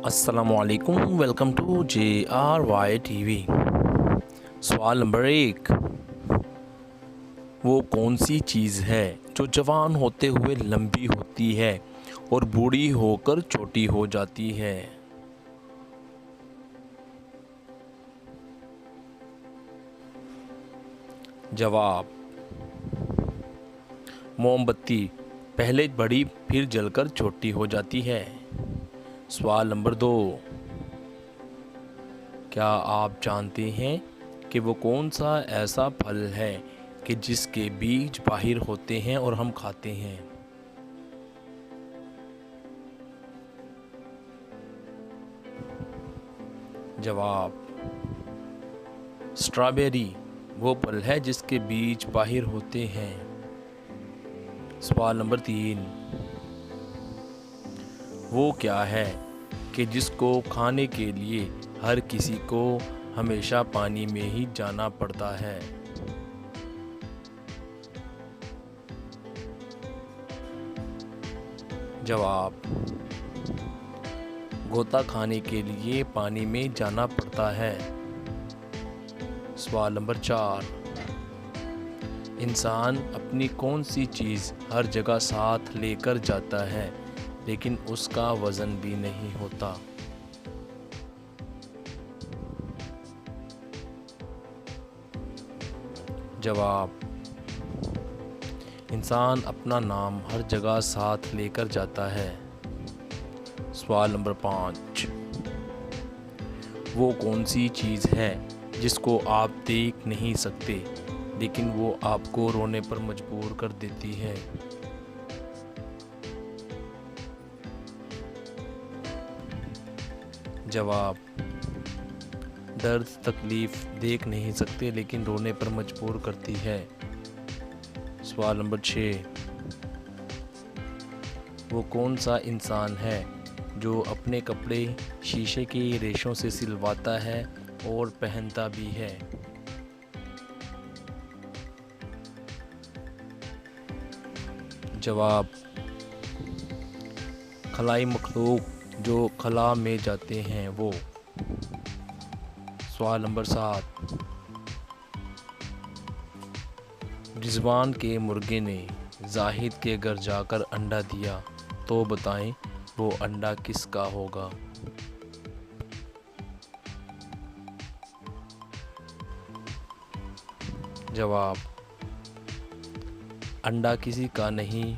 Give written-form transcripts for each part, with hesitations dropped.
अस्सलामुअलैकुम, welcome to JRY TV। सवाल number 1, वो कौन सी चीज़ है जो जवान होते हुए लंबी होती है और बूढ़ी होकर छोटी हो जाती है? जवाब, मोमबत्ती। पहले बड़ी फिर जलकर छोटी हो जाती है। सवाल नंबर 2, क्या आप जानते हैं कि वो कौन सा ऐसा फल है कि जिसके बीज बाहर होते हैं और हम खाते हैं? जवाब, स्ट्रॉबेरी। वो फल है जिसके बीज बाहर होते हैं। सवाल नंबर 3, वो क्या है कि जिसको खाने के लिए हर किसी को हमेशा पानी में ही जाना पड़ता है? जवाब, गोता खाने के लिए पानी में जाना पड़ता है। सवाल नंबर 4, इंसान अपनी कौन सी चीज़ हर जगह साथ लेकर जाता है लेकिन उसका वज़न भी नहीं होता? जवाब, इंसान अपना नाम हर जगह साथ लेकर जाता है। सवाल नंबर 5, वो कौन सी चीज़ है जिसको आप देख नहीं सकते लेकिन वो आपको रोने पर मजबूर कर देती है? जवाब, दर्द तकलीफ़ देख नहीं सकते लेकिन रोने पर मजबूर करती है। सवाल नंबर 6, वो कौन सा इंसान है जो अपने कपड़े शीशे की रेशों से सिलवाता है और पहनता भी है? जवाब, खलाई मखलूक जो खला में जाते हैं वो। सवाल नंबर 7, रिजवान के मुर्गे ने जाहिद के घर जाकर अंडा दिया तो बताएं वो अंडा किसका होगा? जवाब, अंडा किसी का नहीं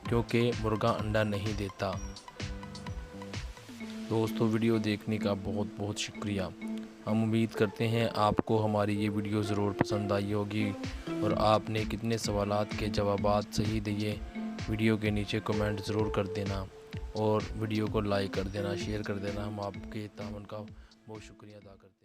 क्योंकि मुर्गा अंडा नहीं देता। दोस्तों, वीडियो देखने का बहुत बहुत शुक्रिया। हम उम्मीद करते हैं आपको हमारी ये वीडियो ज़रूर पसंद आई होगी और आपने कितने सवालात के जवाबात सही दिए। वीडियो के नीचे कमेंट ज़रूर कर देना और वीडियो को लाइक कर देना, शेयर कर देना। हम आपके ताउन का बहुत शुक्रिया अदा करते हैं।